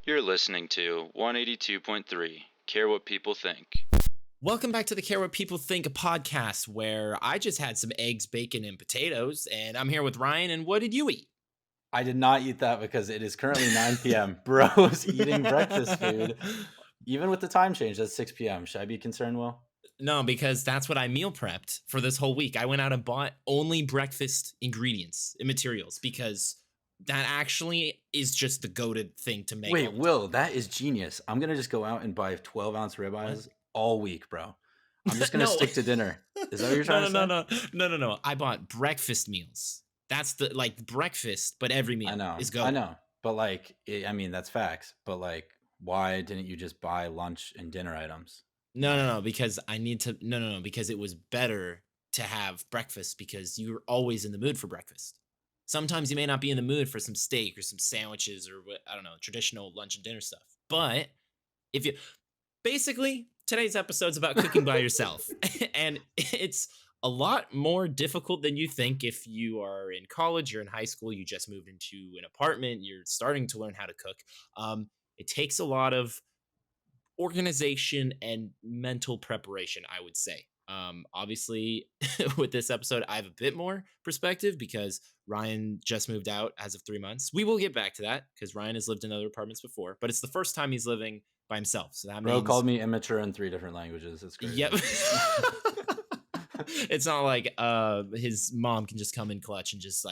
You're listening to 182.3, Care What People Think. Welcome back to the Care What People Think podcast, where I just had some eggs, bacon, and potatoes, and I'm here with Ryan, and what did you eat? I did not eat that because it is currently 9 p.m. Bro's eating breakfast food. Even with the time change, that's 6 p.m. Should I be concerned, Will? No, because that's what I meal prepped for this whole week. I went out and bought only breakfast ingredients and materials because that actually is just the goated thing to make. Wait, Will, that is genius. I'm going to just go out and buy 12-ounce ribeyes all week, bro. I'm just going to stick to dinner. Is that what you're trying to say? No. I bought breakfast meals. That's the, breakfast, but every meal is goated. I know. But, that's facts. But, why didn't you just buy lunch and dinner items? No, because I need to. No, because it was better to have breakfast because you're always in the mood for breakfast. Sometimes you may not be in the mood for some steak or some sandwiches or what, I don't know, traditional lunch and dinner stuff. But if you basically today's episode's about cooking by yourself, and it's a lot more difficult than you think. If you are in college, you're in high school, you just moved into an apartment, you're starting to learn how to cook. It takes a lot of organization and mental preparation, I would say. Obviously, with this episode, I have a bit more perspective because Ryan just moved out as of 3 months. We will get back to that because Ryan has lived in other apartments before, but it's the first time he's living by himself. So that Bro called me immature in 3 different languages. It's crazy. Yep. It's not like his mom can just come in clutch and just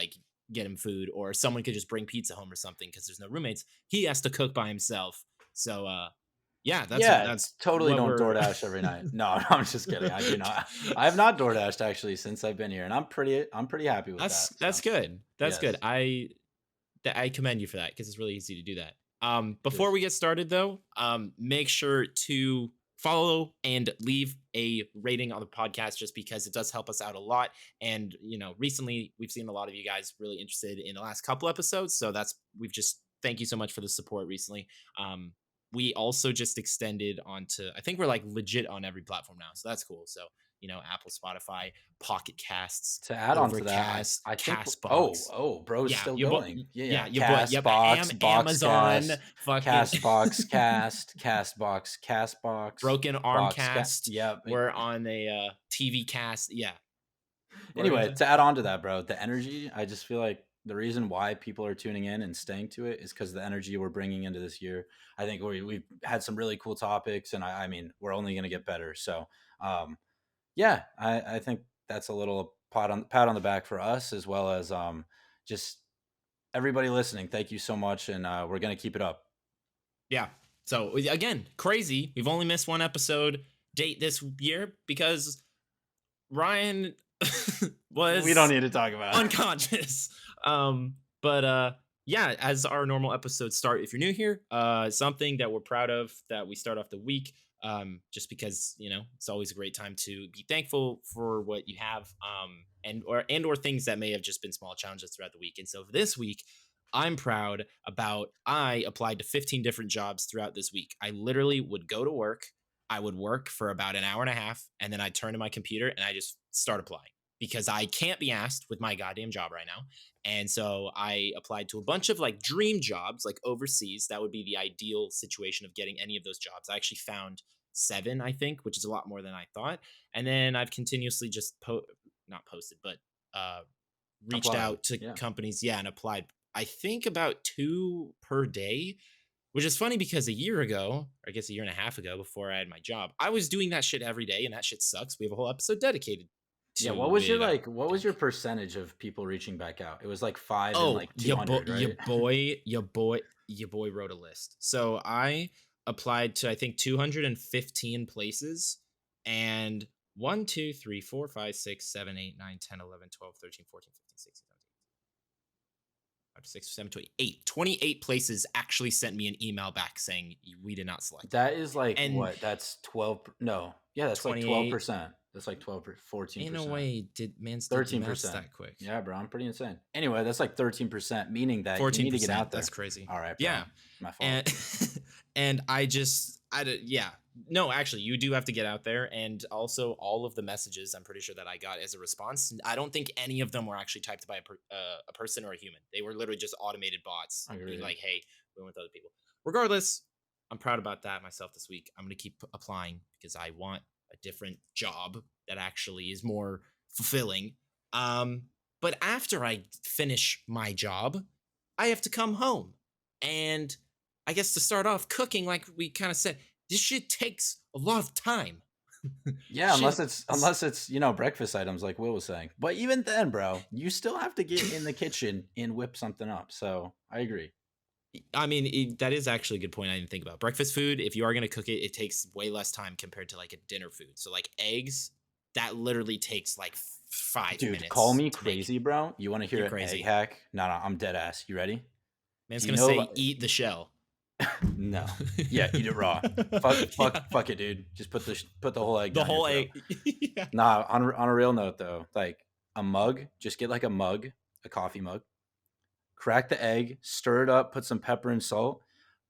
get him food, or someone could just bring pizza home or something because there's no roommates. He has to cook by himself. So that's totally don't DoorDash every night. No, I'm just kidding. I do not. I have not DoorDashed actually since I've been here, and I'm pretty happy with that. That's good. That's good. I commend you for that because it's really easy to do that. Before we get started though, make sure to follow and leave a rating on the podcast just because it does help us out a lot. And recently we've seen a lot of you guys really interested in the last couple episodes, so thank you so much for the support recently. We also just extended onto, I think we're legit on every platform now. So that's cool. So, Apple, Spotify, Pocket Casts. To add on to that, I think Castbox. Bro's still going. Castbox, Amazon, Castbox. Broken Armcast. We're on a TV cast. Yeah. Anyway, to add on to that, bro, the energy, I just feel like the reason why people are tuning in and staying to it is because the energy we're bringing into this year. I think we've had some really cool topics, and I mean, we're only going to get better. So, I think that's a little pat on the back for us, as well as just everybody listening. Thank you so much, and we're going to keep it up. Yeah. So again, crazy. We've only missed one episode date this year because Ryan was. We don't need to talk about unconscious. As our normal episodes start, if you're new here, something that we're proud of that we start off the week, just because it's always a great time to be thankful for what you have, or things that may have just been small challenges throughout the week. And so this week, I'm proud about I applied to 15 different jobs throughout this week. I literally would go to work. I would work for about an hour and a half, and then I'd turn to my computer and I just start applying because I can't be asked with my goddamn job right now. And so I applied to a bunch of dream jobs, overseas. That would be the ideal situation of getting any of those jobs. I actually found 7, I think, which is a lot more than I thought. And then I've continuously just reached out to companies, and applied, I think about 2 per day, which is funny because a year ago, or I guess a year and a half ago, before I had my job, I was doing that shit every day, and that shit sucks. We have a whole episode dedicated. What was your percentage of people reaching back out? It was 5 and 200, right? Your boy wrote a list. So I applied to, I think, 215 places, and 1, 2, 3, 4, 5, 6, 7, 8, 9, 10, 11, 12, 13, 14, 15, 16, 17, 6, 7, 8. 28 places actually sent me an email back saying we did not select. That is what? That's 12. No. Yeah, that's 12%. That's 12, 14%. Ain't no way did 13% that quick. Yeah, bro, I'm pretty insane. Anyway, that's 13%, meaning that 14%, you need to get out there. That's crazy. All right, bro. Yeah. My fault. And No, actually, you do have to get out there, and also all of the messages I'm pretty sure that I got as a response, I don't think any of them were actually typed by a person or a human. They were literally just automated bots being Agreed. like, "Hey, we went with other people." Regardless, I'm proud about that myself this week. I'm gonna keep applying because I want a different job that actually is more fulfilling. But after I finish my job, I have to come home, and I guess to start off cooking, like we kind of said, this shit takes a lot of time. Yeah, Shit. unless it's breakfast items like Will was saying. But even then, bro, you still have to get in the kitchen and whip something up. So I agree. I mean, that is actually a good point I didn't think about. Breakfast food, if you are going to cook it, it takes way less time compared to like a dinner food. So, like eggs, that literally takes like 5 Dude, call minutes me to make. crazy, bro. You want to hear You're an egg crazy. hack? No, no, I'm dead ass. You ready? Man's Do you going to know say, about eat the shell. No. Yeah, eat it raw. Yeah. Fuck it, dude. Just put the whole egg The down your whole throat. egg. Yeah. Nah, on a real note though, like a mug, just get like a mug, a coffee mug, crack the egg, stir it up, put some pepper and salt,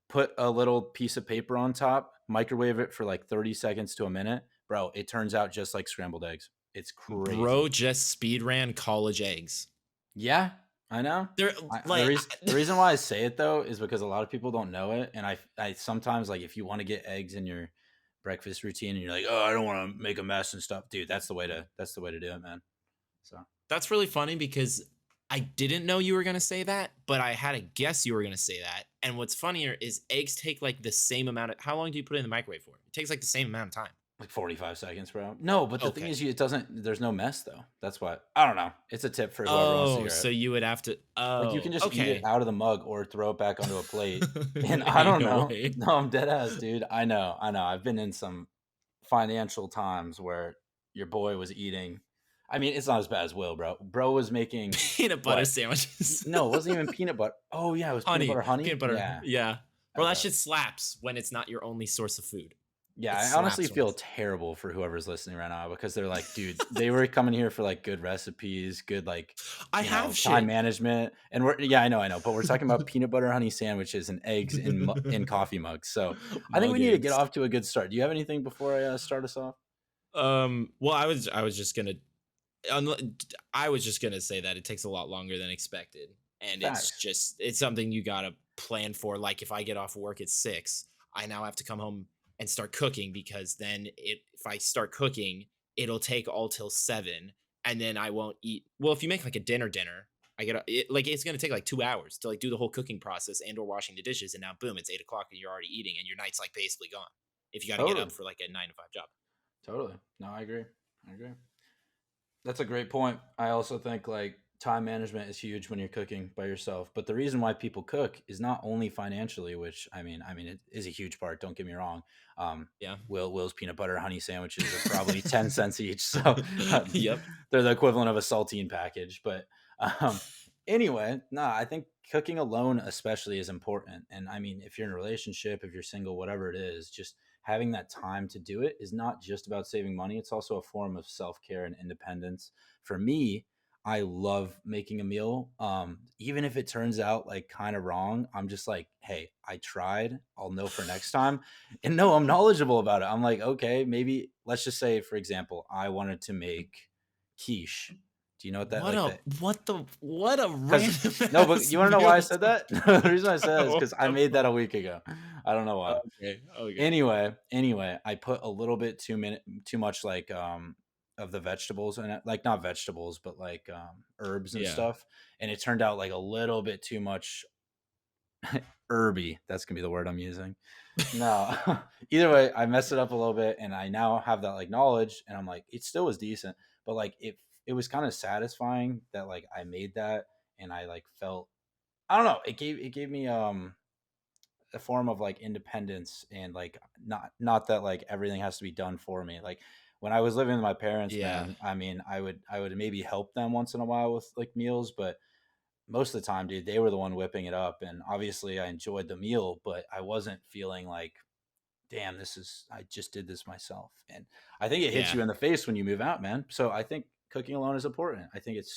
put a little piece of paper on top, microwave it for like 30 seconds to a minute. Bro, it turns out just like scrambled eggs. It's Bro crazy. just speed ran college eggs. Yeah, I know. They're The like, reason the reason why I say it though is because a lot of people don't know it, and I sometimes like if you want to get eggs in your breakfast routine, and you're like, oh, I don't want to make a mess and stuff, dude. That's the way to do it, man. So that's really funny because I didn't know you were gonna say that, but I had a guess you were gonna say that. And what's funnier is eggs take like the same amount of how long do you put it in the microwave for? It takes like the same amount of time. like 45 seconds, bro. No, but the thing Okay. is, it doesn't. There's no mess though. That's what I don't know. It's a tip for whoever wants to Oh, hear so it. you would have to. Like you can Oh, just eat it okay. out of the mug or throw it back onto a plate. And I Ain't don't no know. way. No, I'm dead ass, dude. I know. I've been in some financial times where your boy was eating. I mean, it's not as bad as Will, bro. Bro was making Peanut butter what? sandwiches. No, it wasn't even peanut butter. Oh yeah, it was peanut Honey, butter honey. peanut butter. Yeah. Yeah. Bro, that Okay. shit slaps when it's not your only source of food. Yeah, It I honestly slaps when feel it's. terrible for whoever's listening right now because they're like, dude, they were coming here for like good recipes, good like, I have time shit. management, and we're yeah, I know, but we're talking about peanut butter honey sandwiches and eggs in coffee mugs. So I think we Mug need to get eggs. off to a good start. Do you have anything before I start us off? Well, I was just gonna I was just gonna say that it takes a lot longer than expected, and Facts. it's something you gotta plan for. Like if I get off work at 6, I now have to come home and start cooking because then if I start cooking, it'll take all till 7, and then I won't eat. Well, if you make like a dinner, like it's gonna take like 2 hours to like do the whole cooking process and or washing the dishes, and now boom, it's 8 o'clock and you're already eating, and your night's like basically gone. If you got to get up Totally. for like a 9 to 5 job. Totally. No, I agree. I agree. That's a great point. I also think like time management is huge when you're cooking by yourself. But the reason why people cook is not only financially, which I mean it is a huge part. Don't get me wrong. Um, Yeah. Will's peanut butter honey sandwiches are probably 10 cents each, so Yep. they're the equivalent of a saltine package. But um, anyway, nah, I think cooking alone especially is important. And I mean, if you're in a relationship, if you're single, whatever it is, just having that time to do it is not just about saving money. It's also a form of self care and independence. For me, I love making a meal. Even if it turns out like kind of wrong, I'm just like, hey, I tried. I'll know for next time. And no, I'm knowledgeable about it. I'm like, okay, maybe let's just say, for example, I wanted to make quiche. Do you know what that What like a that? what a Because random no, but ass you want to know why I meal said that? The reason I said that is what because I the made that a fuck? week ago. I don't know why. Okay, okay. Anyway, I put a little bit too much like of the vegetables in it, like not vegetables, but like herbs and Yeah. stuff, and it turned out like a little bit too much herby. That's gonna be the word I'm using. No, either way, I messed it up a little bit, and I now have that like knowledge, and I'm like, it still was decent, but like it was kind of satisfying that like I made that, and I like felt I don't know, it gave me a form of like independence and like not that like everything has to be done for me. Like when I was living with my parents, Yeah. man, I mean, I would maybe help them once in a while with like meals, but most of the time, dude, they were the one whipping it up, and obviously I enjoyed the meal, but I wasn't feeling like, damn, I just did this myself. And I think it hits Yeah. you in the face when you move out, man. So I think cooking alone is important. I think it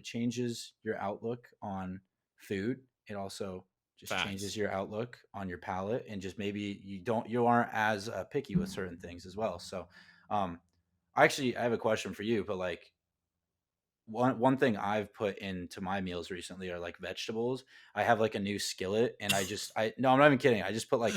changes your outlook on food. It also just changes Facts. your outlook on your palate, and just maybe you aren't as picky with certain things as well. So, um, I have a question for you, but like one thing I've put into my meals recently are like vegetables. I have like a new skillet, and I no, I'm not even kidding. I just put like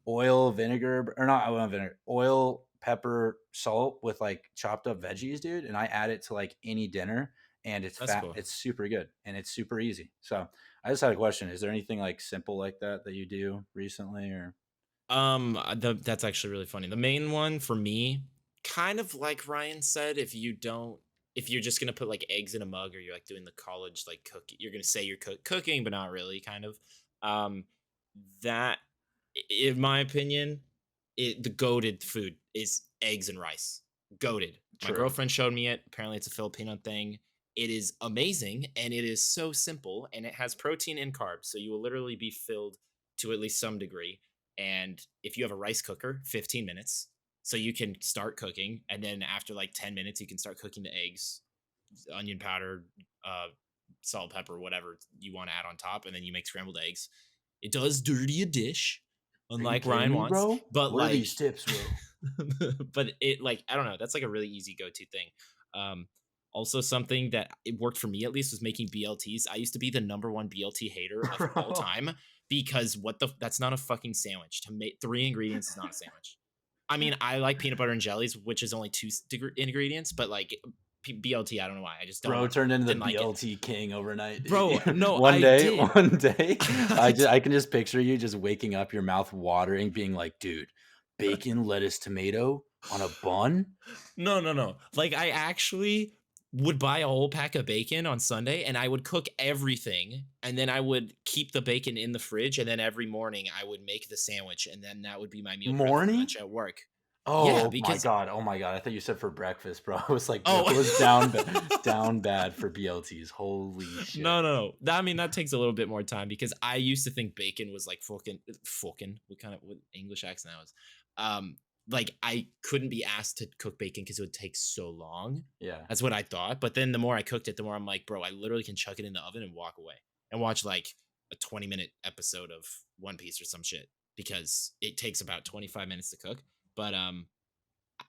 oil, vinegar, or not oil and vinegar, oil, pepper, salt with like chopped up veggies, dude, and I add it to like any dinner, and it's That's fat. cool. It's super good, and it's super easy. So I just had a question: is there anything like simple like that that you do recently, or? That's actually really funny. The main one for me, kind of like Ryan said, if you're just gonna put like eggs in a mug, or you're like doing the college like cook, you're gonna say you're cooking, but not really, kind of. Um, that, in my opinion, the goated food is eggs and rice. Goated. My True. girlfriend showed me it. Apparently, it's a Filipino thing. It is amazing, and it is so simple, and it has protein and carbs, so you will literally be filled to at least some degree. And if you have a rice cooker, 15 minutes. So you can start cooking. And then after like 10 minutes, you can start cooking the eggs, onion powder, uh, salt, pepper, whatever you want to add on top. And then you make scrambled eggs. It does dirty a dish, Are you unlike kidding Ryan me, wants. bro? But What are like, these tips, bro? but it like, I don't know. That's like a really easy go to thing. Um, Also, something that it worked for me at least was making BLTs. I used to be the number one BLT hater of all Bro. time because that's not a fucking sandwich. To make three ingredients is not a sandwich. I mean, I like peanut butter and jellies, which is only two ingredients, but like BLT, I don't know why. I just Bro don't turned into the didn't like it. BLT king overnight, Bro, dude. no, one I day, did. one day, I did. I can just picture you just waking up, your mouth watering, being like, dude, bacon, lettuce, tomato on a bun? No, no, no. Like I actually would buy a whole pack of bacon on Sunday and I would cook everything and then I would keep the bacon in the fridge and then every morning I would make the sandwich and then that would be my meal prep for Morning? lunch at work. Yeah, Oh my because god. Oh my god. I thought you said for breakfast, bro. I was like, bro, oh it was down down bad for BLTs. Holy shit. no, no, no. I mean that takes a little bit more time because I used to think bacon was like fucking what English accent that was. Like I couldn't be asked to cook bacon because it would take so long. Yeah. That's what I thought. But then the more I cooked it, the more I'm like, bro, I literally can chuck it in the oven and walk away and watch like a 20-minute episode of One Piece or some shit because it takes about 25 minutes to cook. But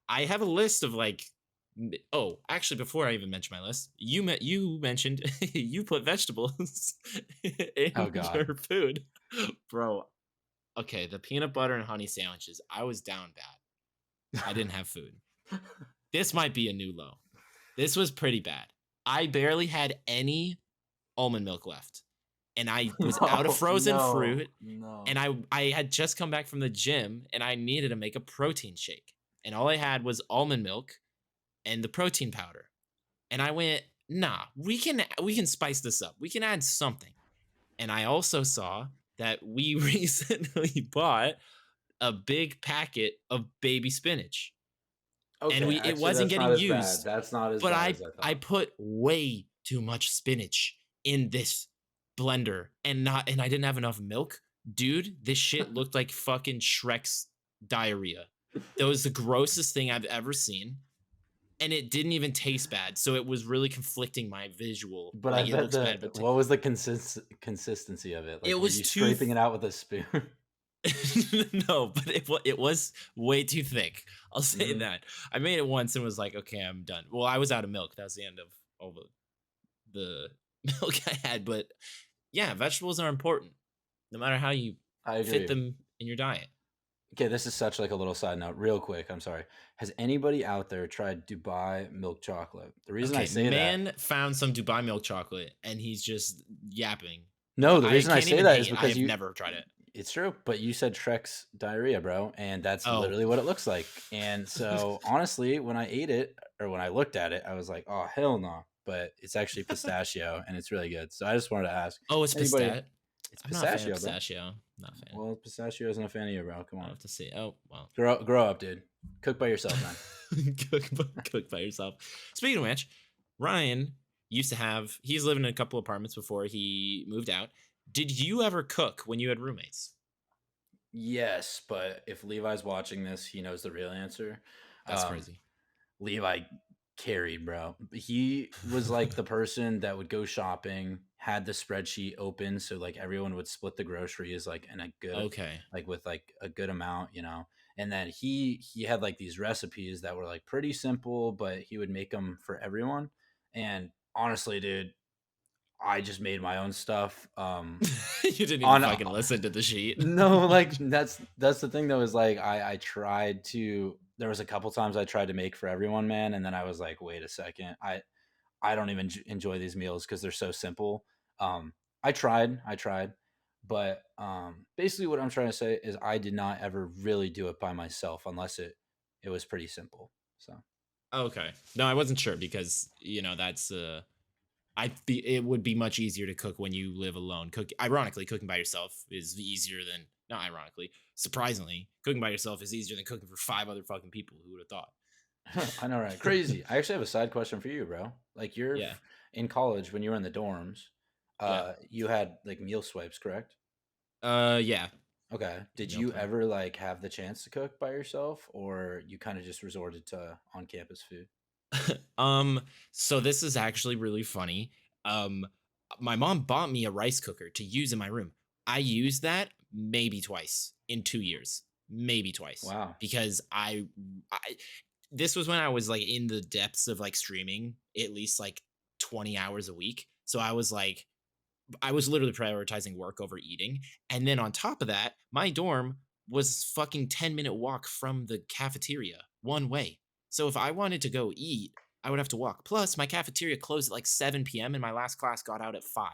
I have a list of like oh, actually before I even mention my list, you mentioned you put vegetables Oh in god. your food. Bro, okay, the peanut butter and honey sandwiches, I was down bad. I didn't have food. This might be a new low. This was pretty bad. I barely had any almond milk left. And I was out of No, frozen no, fruit. no. And I had just come back from the gym and I needed to make a protein shake. And all I had was almond milk and the protein powder. And I went, nah, we can spice this up. We can add something. And I also saw that we recently bought a big packet of baby spinach. And Okay, it actually wasn't that's not getting as bad. used, That's not as but bad I as I I thought. put way too much spinach in this blender and I didn't have enough milk. Dude, this shit looked like fucking Shrek's diarrhea. That was the grossest thing I've ever seen. And it didn't even taste bad. So it was really conflicting my visual. But I Like it bet looks bad, but what was the consistency of it? it Like, were was you too scraping it out with a spoon? no, but it was way too thick. I'll say Mhm. that. I made it once and was like, okay, I'm done. Well, I was out of milk. That was the end of all the milk I had. But yeah, vegetables are important, no matter how you I fit agree. them in your diet. Okay, this is such like a little side note, real quick. I'm sorry. Has anybody out there tried Dubai milk chocolate? The reason I Okay, say that, man found some Dubai milk chocolate and he's just yapping. no, the I reason I can't say even that is hate. I because have never tried it. it's true, but you said Shrek's diarrhea, bro, and that's Oh, literally what it looks like. And so, honestly, when I ate it or when I looked at it, I was like, oh, hell no. But it's actually pistachio and it's really good. So I just wanted to ask oh, it's anybody, pistat. it's I'm not a fan of pistachio, bro. pistachio. Not a fan. Well, pistachio isn't a fan of you, bro. Come I'll on. have to see. Oh well. Grow up, dude. Cook by yourself, man. cook by yourself. Speaking of which, Ryan used to have. He's lived in a couple apartments before he moved out. Did you ever cook when you had roommates? Yes, but if Levi's watching this, he knows the real answer. That's Um, crazy. Levi carried, bro. He was like the person that would go shopping, had the spreadsheet open, so like everyone would split the groceries like in a good, Okay. like with like a good amount, you know. And then he had like these recipes that were like pretty simple, but he would make them for everyone. And honestly, dude, I just made my own stuff. You didn't even On fucking listen to the sheet. No, like that's the thing though is like I tried to there was a couple times I tried to make for everyone, man, and then I was like, wait a second, I don't even enjoy these meals because they're so simple. I tried, but basically what I'm trying to say is I did not ever really do it by myself unless it was pretty simple. So Okay. No, I wasn't sure because that's it would be much easier to cook when you live alone. Ironically, cooking by yourself is easier than not ironically, surprisingly, cooking by yourself is easier than cooking for five other fucking people. Who would have thought? I know, right? Crazy. I actually have a side question for you, bro. Like Yeah. in college when you were in the dorms, Yeah. you had like meal swipes, correct? Yeah. Okay. Did Meal you plan. ever like have the chance to cook by yourself, or you kind of just resorted to on campus food? um, so this is actually really funny. Um, my mom bought me a rice cooker to use in my room. I used that maybe twice in 2 years, maybe twice, Wow. because I this was when I was like in the depths of like streaming at least like 20 hours a week. So I was literally prioritizing work over eating. And then on top of that, my dorm was fucking 10-minute walk from the cafeteria one way. So if I wanted to go eat, I would have to walk. Plus, my cafeteria closed at like 7 p.m. and my last class got out at 5.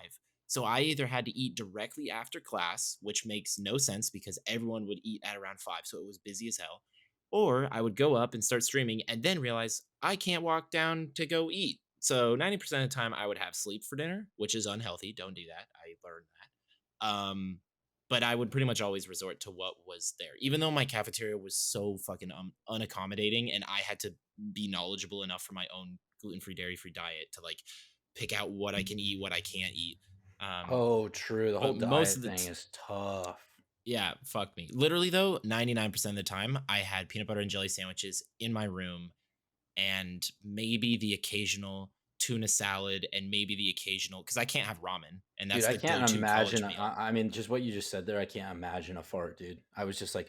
So I either had to eat directly after class, which makes no sense because everyone would eat at around 5, so it was busy as hell, or I would go up and start streaming and then realize I can't walk down to go eat. So 90% of the time I would have sleep for dinner, which is unhealthy. Don't do that. I learned that. But I would pretty much always resort to what was there, even though my cafeteria was so fucking unaccommodating, and I had to be knowledgeable enough for my own gluten-free, dairy-free diet to like pick out what I can eat, what I can't eat. Um, Oh, true. The whole but most diet of the thing is tough. yeah, fuck me. Literally though, 99% of the time, I had peanut butter and jelly sandwiches in my room and maybe the occasional tuna salad and maybe the occasional because I can't have ramen and Dude, that's I the can't go-to college imagine. meal. I mean, just what you just said there, I can't imagine a fart, dude. I was just like,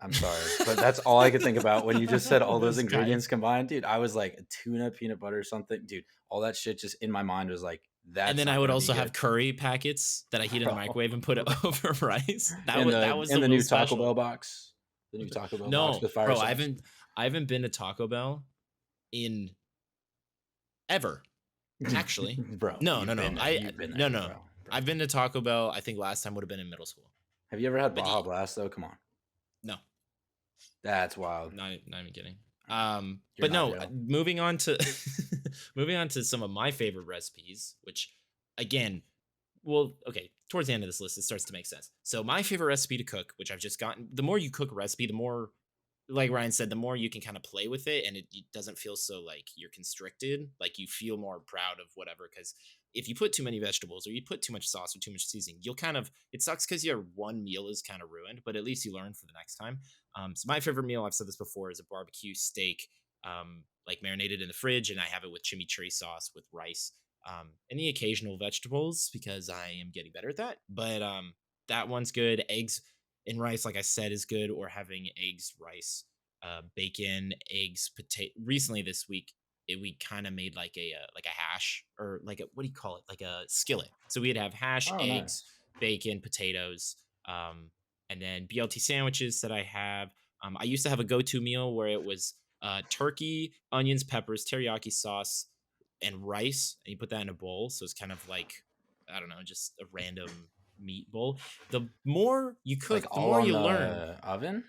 I'm sorry, but that's all I could think about when you just said all those This guy. ingredients combined, dude. I was like, tuna, peanut butter, something, dude. All that shit just in my mind was like, And that's then I not would gonna be also have good, curry packets that I heat in the bro. microwave and put it Bro. over rice. That was In the the real new Taco special. Bell box, the new Taco Bell box No, with fire bro, sauce, I haven't been to Taco Bell in ever. Actually. bro. No, no, no. You've been No, there, no. bro. I've been to Taco Bell. I think last time would have been in middle school. Have you ever had But Baja Blast though? Come on, no, that's wild. not even kidding. All right. You're But not no, real. moving on to moving on to some of my favorite recipes, which again, well, okay, towards the end of this list, it starts to make sense. So my favorite recipe to cook, which I've just gotten, the more you cook a recipe, the more, like Ryan said, the more you can kind of play with it, and it doesn't feel so like you're constricted. Like you feel more proud of whatever. Because if you put too many vegetables or you put too much sauce or too much seasoning, you'll kind of it sucks because your one meal is kind of ruined. But at least you learn for the next time. So my favorite meal, I've said this before, is a barbecue steak, like marinated in the fridge, and I have it with chimichurri sauce with rice, and the occasional vegetables because I am getting better at that. But that one's good. Eggs and rice, like I said, is good. Or having eggs, rice, bacon, eggs, potato. Recently this week, we kind of made like a hash or like a what do you call it? Like a skillet. So we'd have hash, Oh, eggs, nice. bacon, potatoes, and then BLT sandwiches that I have. I used to have a go-to meal where it was turkey, onions, peppers, teriyaki sauce, and rice, and you put that in a bowl. So it's kind of like I don't know, just a random meat bowl. The more you Like cook, the all more on you learn. the oven.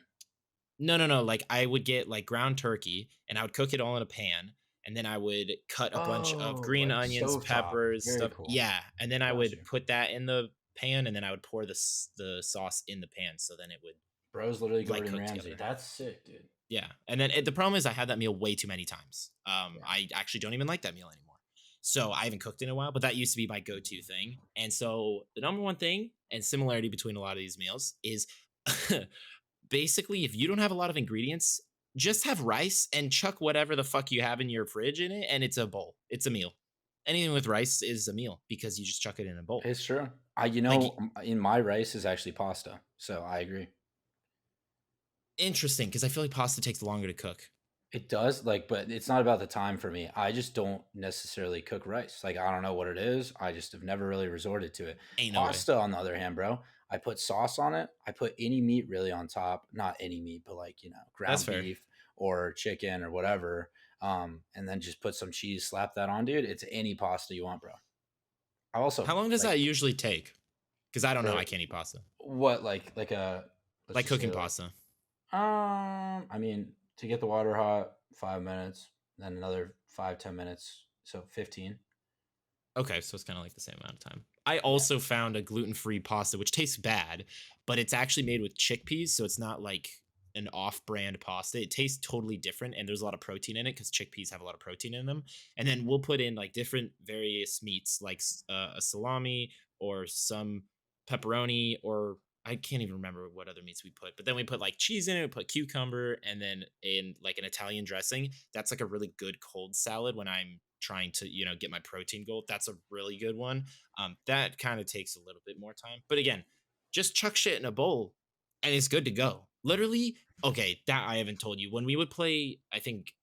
No, no, no. Like I would get like ground turkey and I would cook it all in a pan. And then I would cut a bunch of Oh, green like onions, stovetop. peppers, Very stuff. cool. Yeah. And then I Got you. would put that in the pan and then I would pour the sauce in the pan. So then it would Bro's literally like Gordon cook Ramsay. together. That's sick, dude. Yeah. And then the problem is I had that meal way too many times. Yeah. I actually don't even like that meal anymore. So I haven't cooked in a while, but that used to be my go-to thing. And so the number one thing and similarity between a lot of these meals is basically if you don't have a lot of ingredients, just have rice and chuck whatever the fuck you have in your fridge in it, and it's a bowl. It's a meal. Anything with rice is a meal because you just chuck it in a bowl. It's true. Like In my rice is actually pasta, so I agree. interesting because I feel like pasta takes longer to cook. It does, like, but it's not about the time for me. I just don't necessarily cook rice. Like, I don't know what it is. I just have never really resorted to it. Ain't no way. Pasta, on the other hand, bro, I put sauce on it. I put any meat really on top. Not any meat, but like, That's ground fair. beef or chicken or whatever. And then just put some cheese, slap that on, dude. It's any pasta you want, bro. I How also long does like that usually take? Because I don't know. for I can't eat pasta. what, like a, let's Like just say cooking like, pasta. I mean, to get the water hot, 5 minutes, then another 5-10 minutes, so 15. Okay, so it's kind of like the same amount of time. I Yeah. also found a gluten-free pasta which tastes bad, but it's actually made with chickpeas, so it's not like an off-brand pasta. It tastes totally different and there's a lot of protein in it cuz chickpeas have a lot of protein in them. And then we'll put in like different various meats like a salami or some pepperoni or I can't even remember what other meats we put. But then we put like cheese in it, we put cucumber and then in like an Italian dressing. That's like a really good cold salad when I'm trying to, get my protein goal. That's a really good one. That kind of takes a little bit more time. But again, just chuck shit in a bowl and it's good to go. Literally, okay, that I haven't told you. When we would play, I think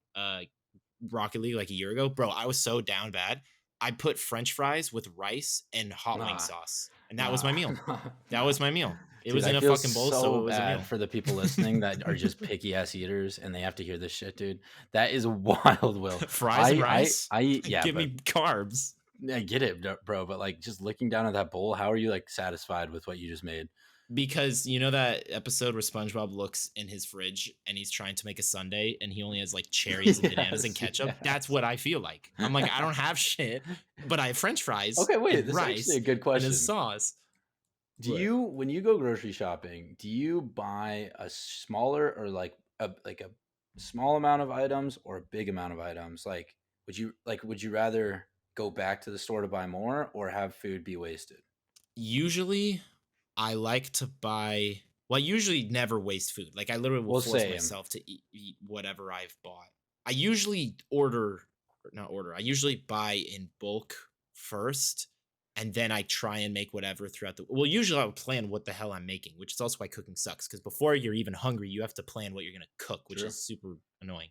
Rocket League like a year ago, bro, I was so down bad. I put French fries with rice and hot wing Nah, sauce. And that was nah, my meal. nah, That nah. was my meal. It Dude, was I in a feel fucking bowl, so so it was a bad meal. for the people listening that are just picky ass eaters and they have to hear this shit, dude. That is wild, Will. Fries and rice? I eat, yeah, Give but me carbs. I get it, bro. But like, just looking down at that bowl, how are you like satisfied with what you just made? Because you know that episode where SpongeBob looks in his fridge and he's trying to make a sundae and he only has like cherries and bananas and Yes, ketchup? That's yes. what I feel like. I'm like, I don't have shit, but I have French fries Okay, wait. and This is actually rice a good and a question. sauce. Do What? you, when you go grocery shopping, do you buy a smaller or like a small amount of items or a big amount of items? Like, would you rather go back to the store to buy more or have food be wasted? Usually, I like to buy. Well, I usually never waste food. Like I literally will Well, force same. myself to eat whatever I've bought. I usually order, or not order. I usually buy in bulk first, and then I try and make whatever throughout the. Well, usually I would plan what the hell I'm making, which is also why cooking sucks. Because before you're even hungry, you have to plan what you're gonna cook, which True. is super annoying.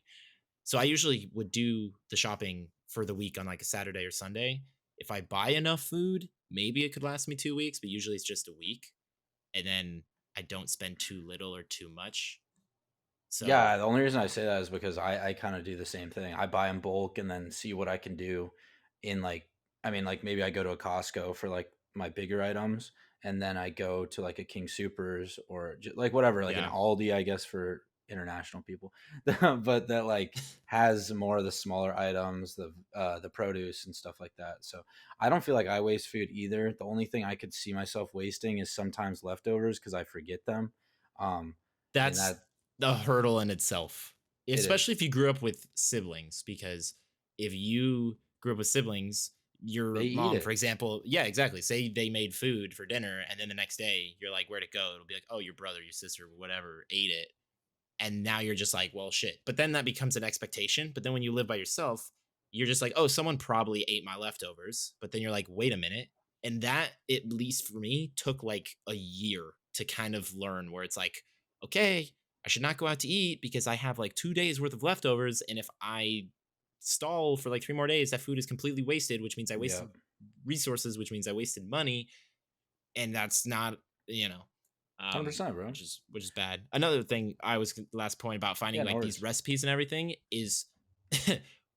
So I usually would do the shopping for the week on like a Saturday or Sunday. If I buy enough food, maybe it could last me 2 weeks, but usually it's just a week and then I don't spend too little or too much. Yeah, So the only reason I say that is because I kind of do the same thing. I buy in bulk and then see what I can do in like, I mean, like maybe I go to a Costco for like my bigger items, and then I go to like a King Supers or like whatever, like an yeah, Aldi, I guess, for international people, but that like has more of the smaller items, the produce and stuff like that. So I don't feel like I waste food either. The only thing I could see myself wasting is sometimes leftovers because I forget them. Um, and that's that the hurdle in itself, it especially is. if you grew up with siblings. Because if you grew up with siblings, They your eat mom, for it. example, yeah, exactly. Say they made food for dinner, and then the next day you're like, "Where'd it go?" It'll be like, "Oh, your brother, your sister, whatever, ate it." And now you're just like, well, shit. But then that becomes an expectation. But then when you live by yourself, you're just like, oh, someone probably ate my leftovers. But then you're like, wait a minute. And that, at least for me, took like a year to kind of learn where it's like, okay, I should not go out to eat because I have like 2 days worth of leftovers. And if I stall for like 3 more days, that food is completely wasted, which means I Yeah, wasted resources, which means I wasted money, and that's not, you know 100%, bro. which is bad. Another thing I was last point about finding Yeah, no like these worries. recipes and everything is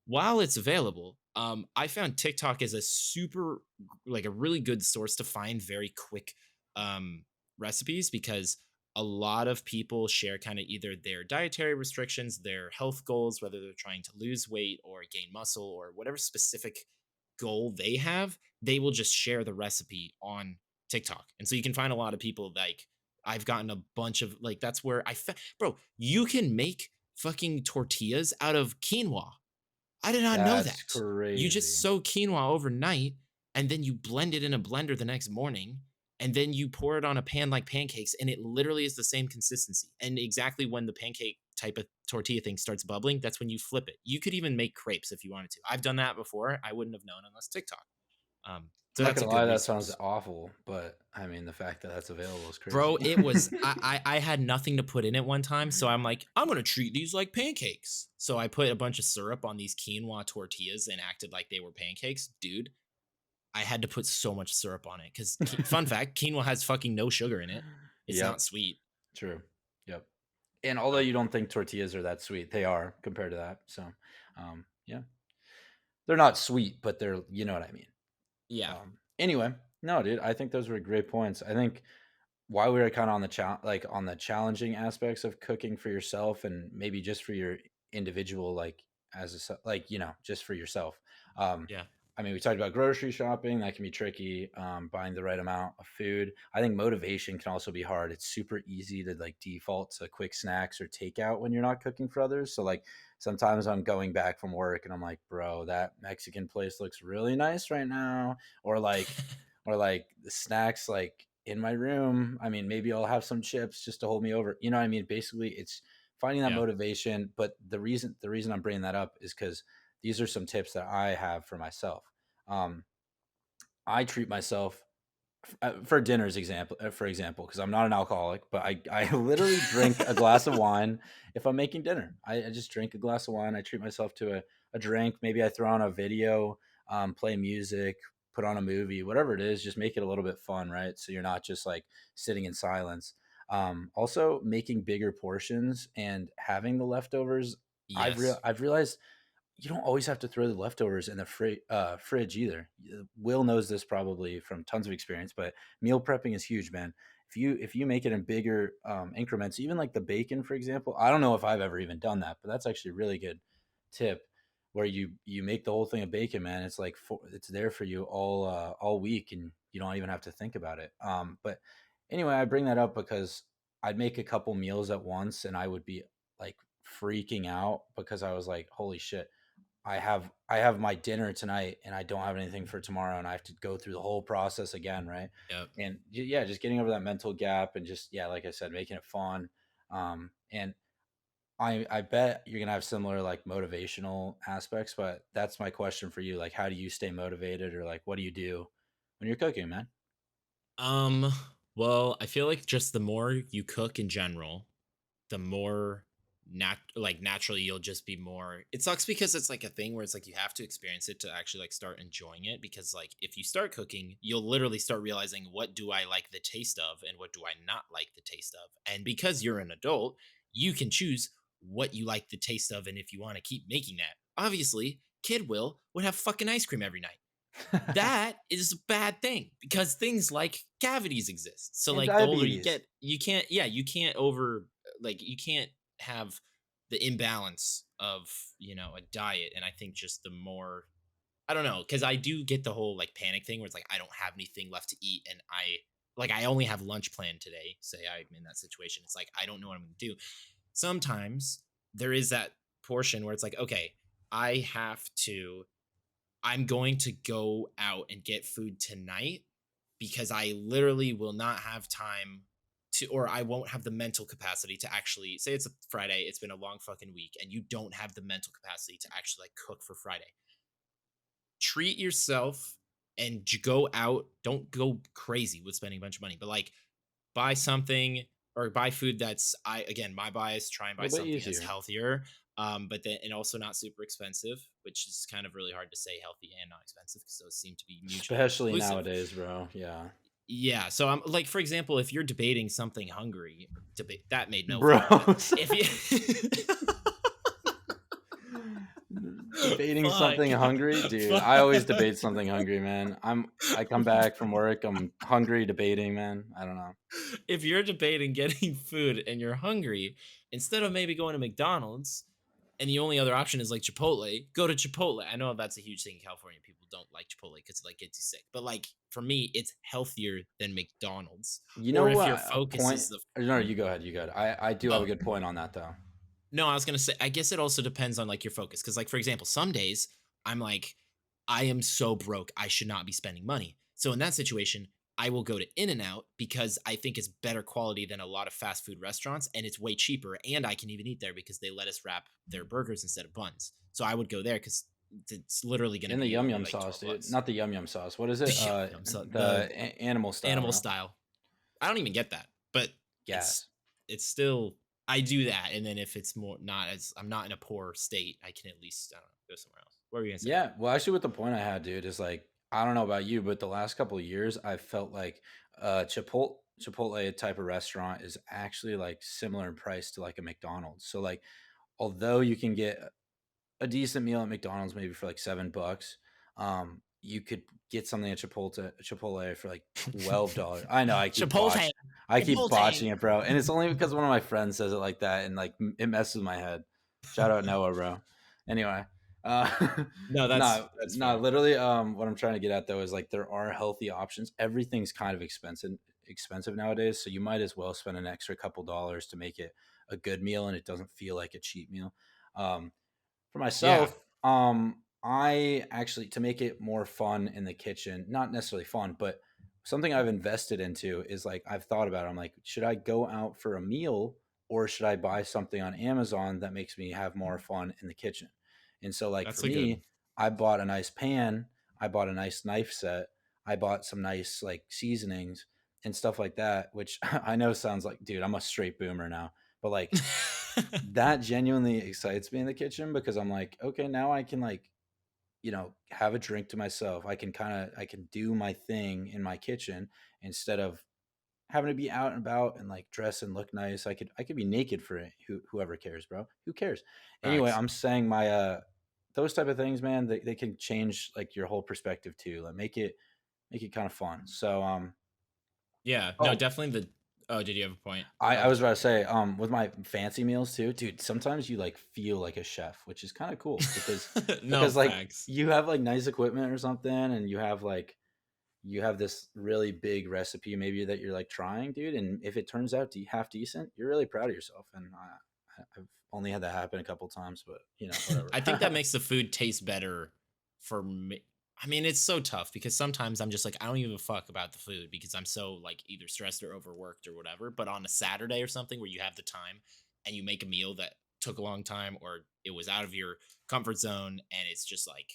while it's available, I found TikTok is a super, like a really good source to find very quick um recipes, because a lot of people share kind of either their dietary restrictions, their health goals, whether they're trying to lose weight or gain muscle or whatever specific goal they have, they will just share the recipe on TikTok. And so you can find a lot of people like, I've gotten a bunch of like, that's where bro, you can make fucking tortillas out of quinoa. I did not know That's that. You just crazy. soak quinoa overnight and then you blend it in a blender the next morning and then you pour it on a pan like pancakes and it literally is the same consistency. And exactly when the pancake type of tortilla thing starts bubbling, that's when you flip it. You could even make crepes if you wanted to. I've done that before. I wouldn't have known unless TikTok. So I'm not that's a gonna good lie, that sounds resource. awful, but I mean, the fact that that's available is Bro, crazy. it was I had nothing to put in it one time, so I'm like, I'm gonna treat these like pancakes. So I put a bunch of syrup on these quinoa tortillas and acted like they were pancakes. Dude, I had to put so much syrup on it because fun fact, quinoa has fucking no sugar in it. It's Yep, not sweet. true. Yep. And although So you don't think tortillas are that sweet, they are compared to that. So, yeah, they're not sweet, but they're, you know what I mean. yeah, Anyway, no, dude, I think those were great points. I think while we were kind of on the like on the challenging aspects of cooking for yourself and maybe just for your individual, like as a like, just for yourself. Um, yeah, I mean, we talked about grocery shopping. That can be tricky. Buying the right amount of food. I think motivation can also be hard. It's super easy to like default to quick snacks or takeout when you're not cooking for others. So like sometimes I'm going back from work and I'm like, bro, that Mexican place looks really nice right now. Or like, the snacks like in my room. I mean, maybe I'll have some chips just to hold me over. You know what I mean? Basically, it's finding that yeah. motivation. But the reason I'm bringing that up is because these are some tips that I have for myself. Um, I treat myself for dinner's example, for example, because I'm not an alcoholic, but I literally drink a glass of wine if I'm making dinner. I just drink a glass of wine. I treat myself to a drink. Maybe I throw on a video, play music, put on a movie, whatever it is. Just make it a little bit fun, right? So you're not just like sitting in silence. Also, making bigger portions and having the leftovers. Yes. I've realized you don't always have to throw the leftovers in the fridge either. Will knows this probably from tons of experience, but meal prepping is huge, man. If you make it in bigger increments, even like the bacon, for example, I don't know if I've ever even done that, but that's actually a really good tip. Where you make the whole thing of bacon, man. It's like it's there for you all week, and you don't even have to think about it. But anyway, I bring that up because I'd make a couple meals at once, and I would be like freaking out because I was like, holy shit, I have my dinner tonight and I don't have anything for tomorrow and I have to go through the whole process again, right? Yep. And yeah, just getting over that mental gap and just yeah, like I said, making it fun. And I bet you're gonna have similar like motivational aspects, but that's my question for you. Like, how do you stay motivated, or like, what do you do when you're cooking, man? Um, well, I feel like just the more you cook in general, the more naturally you'll just be more. It sucks because it's like a thing where it's like you have to experience it to actually like start enjoying it, because like if you start cooking, you'll literally start realizing, what do I like the taste of and what do I not like the taste of? And because you're an adult, you can choose what you like the taste of and if you want to keep making that. Obviously, Kid Will would have fucking ice cream every night. That is a bad thing because things like cavities exist. So And like the older you diabetes. get, you can't, yeah, you can't over, like you can't have the imbalance of, a diet. And I think just the more, I don't know, because I do get the whole like panic thing where it's like I don't have anything left to eat and I only have lunch planned today. Say I'm in that situation. It's like I don't know what I'm gonna do. Sometimes there is that portion where it's like, okay, I have to I'm going to go out and get food tonight because I literally will not have time to, or I won't have the mental capacity to actually say it's a Friday. It's been a long fucking week and you don't have the mental capacity to actually like cook for Friday. Treat yourself and go out. Don't go crazy with spending a bunch of money, but like buy something or buy food that's again, my bias, try and A buy little bit something that's easier, healthier. But then and also not super expensive, which is kind of really hard to say healthy and not expensive because those seem to be mutually especially exclusive. nowadays, bro. Yeah. Yeah. So I'm like, for example, if you're debating something hungry, debate that made no fucking sense. Bros. If you Debating fuck, something hungry, dude. I always fuck. debate something hungry, man. I come back from work, I'm hungry, debating, man. I don't know. If you're debating getting food and you're hungry, instead of maybe going to McDonald's and the only other option is like Chipotle, go to Chipotle. I know that's a huge thing in California. People don't like Chipotle because it like gets you sick. But like for me, it's healthier than McDonald's. You know Or if your what? A focus point. is the No, you go ahead. You go ahead. I do have a oh good point on that though. no, I was gonna say I guess it also depends on like your focus. Cause like for example, some days I'm like, I am so broke, I should not be spending money. So in that situation, I will go to In-N-Out because I think it's better quality than a lot of fast food restaurants, and it's way cheaper, and I can even eat there because they let us wrap their burgers instead of buns. So I would go there because it's literally going to In the be yum only yum like sauce, 12 dude. bucks. Not the yum yum sauce. What is The it? yum yum, so Animal style, animal bro. style. I don't even get that, but it's Gas. it's still I do that, and then if it's more not as I'm not in a poor state, I can at least I don't know, go somewhere else. What were you gonna say? Yeah, well, actually, with the point I had, dude, is like I don't know about you, but the last couple of years, I felt like Chipotle type of restaurant is actually like similar in price to like a McDonald's. So like, although you can get a decent meal at McDonald's maybe for like $7, you could get something at Chipotle for like $12. I know Chipotle, I keep Chipotle. botching it, bro, and it's only because one of my friends says it like that, and like it messes with my head. Shout out Noah, bro. Anyway, uh, No, that's no, fair. literally, what I'm trying to get at though is like there are healthy options. Everything's kind of expensive nowadays, so you might as well spend an extra couple dollars to make it a good meal, and it doesn't feel like a cheap meal. Um, for Yeah, myself, I actually to make it more fun in the kitchen, not necessarily fun, but something I've invested into is like I've thought about it. I'm like, should I go out for a meal or should I buy something on Amazon that makes me have more fun in the kitchen? And so like for that's a good. me, I bought a nice pan, I bought a nice knife set, I bought some nice like seasonings and stuff like that, which I know sounds like, dude, I'm a straight boomer now, but like that genuinely excites me in the kitchen because I'm like, okay, now I can like, have a drink to myself. I can do my thing in my kitchen instead of having to be out and about and like dress and look nice. I could be naked for it. Whoever cares, bro. Who cares? Anyway, Facts. I'm saying those type of things, man, they can change like your whole perspective too. Like make it kind of fun. So Yeah, no, oh, definitely the. Oh, did you have a point? I Oh, was about to say, with my fancy meals too, dude, sometimes you like feel like a chef, which is kind of cool because no like facts. you have like nice equipment or something and you have this really big recipe maybe that you're like trying, dude, and if it turns out half decent, you're really proud of yourself. And I've only had that happen a couple times, but whatever. I think that makes the food taste better for me. I mean, it's so tough because sometimes I'm just like, I don't even fuck about the food because I'm so like either stressed or overworked or whatever. But on a Saturday or something where you have the time and you make a meal that took a long time or it was out of your comfort zone and it's just like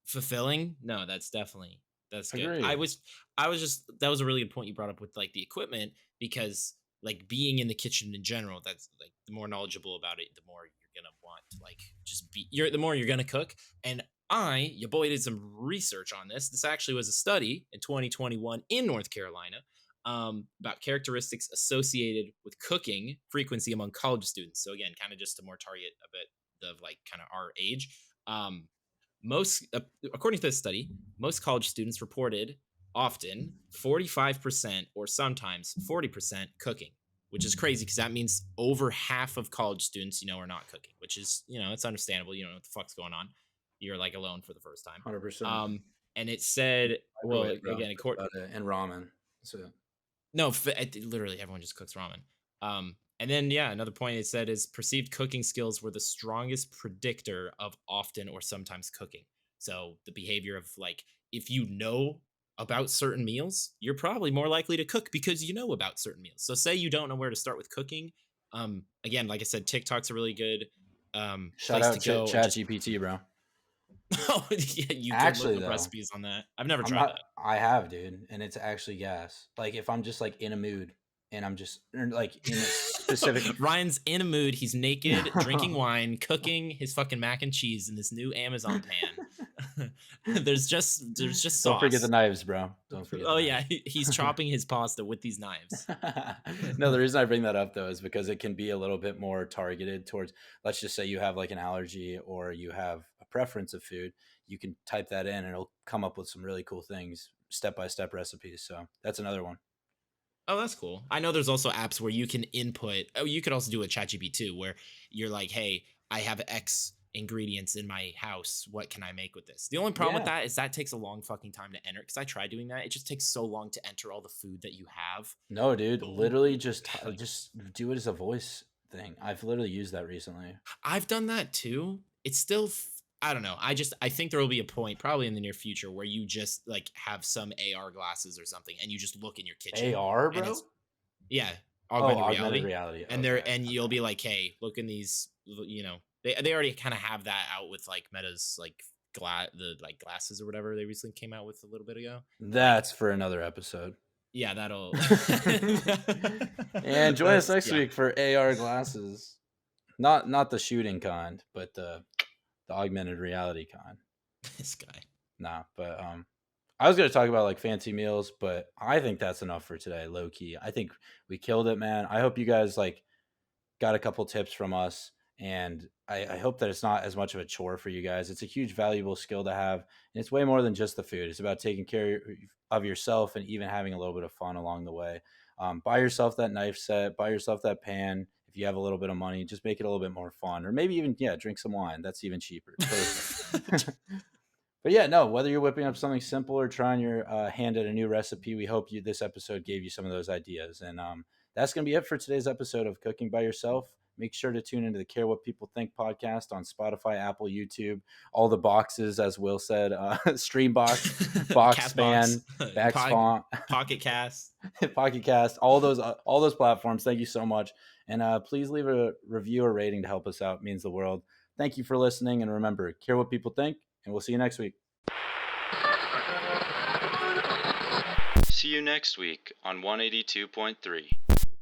fulfilling, no, that's good. Agreed. I was just that was a really good point you brought up with like the equipment because like being in the kitchen in general, that's like the more knowledgeable about it, the more you're gonna want to like just be you're the more you're gonna cook. And your boy did some research on this. This actually was a study in 2021 in North Carolina about characteristics associated with cooking frequency among college students. So again, kind of just to more target a bit of like kind of our age. Um, most according to this study, most college students reported often 45% or sometimes 40% cooking, which is crazy because that means over half of college students are not cooking, which is it's understandable. You don't know what the fuck's going on, you're like alone for the first time. 100%. And it said, well, Microwave, bro. again, That's about it. And ramen. So no, literally everyone just cooks ramen. And then yeah, another point it said is perceived cooking skills were the strongest predictor of often or sometimes cooking. So the behavior of like if you know about certain meals, you're probably more likely to cook because you know about certain meals. So say you don't know where to start with cooking. Again, like I said, TikTok's a really good shout place out to go and Chat just GPT, bro. oh yeah, you can look Actually, up though, recipes on that. I've never I'm tried not. that. I have, dude, and it's actually gas. Like if I'm just like in a mood, and I'm just like in a specific. Ryan's in a mood. He's naked, drinking wine, cooking his fucking mac and cheese in this new Amazon pan. there's just Don't forget the sauce. knives, bro. Don't forget the Oh yeah, knives. he's chopping his pasta with these knives. No, the reason I bring that up though is because it can be a little bit more targeted towards, let's just say you have like an allergy or you have a preference of food. You can type that in and it'll come up with some really cool things, step by step recipes. So that's another one. Oh, that's cool. I know there's also apps where you can input. Oh, you could also do a ChatGPT too, where you're like, "Hey, I have X ingredients in my house. What can I make with this?" The only problem with Yeah. that is that takes a long fucking time to enter. Because I tried doing that, it just takes so long to enter all the food that you have. No, dude, Oh, literally just like just do it as a voice thing. I've literally used that recently. I've done that too. It's still I don't know. I think there will be a point probably in the near future where you just like have some AR glasses or something and you just look in your kitchen AR, and bro? it's yeah, Oh, augmented augmented reality. reality. And Okay. you'll be like, "Hey, look in these, you know, they already kind of have that out with like Meta's like glasses or whatever they recently came out with a little bit ago. Like, That's for another episode. yeah, that'll And join us next yeah, week for AR glasses. Not the shooting kind, but the augmented reality kind. this guy. Nah, but I was gonna talk about like fancy meals, but I think that's enough for today, low key. I think we killed it, man. I hope you guys like got a couple tips from us, and I hope that it's not as much of a chore for you guys. It's a huge valuable skill to have, and it's way more than just the food. It's about taking care of yourself and even having a little bit of fun along the way. Buy yourself that knife set, buy yourself that pan. If you have a little bit of money, just make it a little bit more fun, or maybe even drink some wine. That's even cheaper. Perfect. But yeah, no, whether you're whipping up something simple or trying your hand at a new recipe, we hope this episode gave you some of those ideas. And that's going to be it for today's episode of Cooking by Yourself. Make sure to tune into the Care What People Think podcast on Spotify, Apple, YouTube, all the boxes, as Will said, Streambox, Boxfan, Backspon, Pocket Cast, Pocket Cast, all those platforms. Thank you so much. And please leave a review or rating to help us out. It means the world. Thank you for listening. And remember, care what people think. And we'll see you next week. See you next week on 182.3.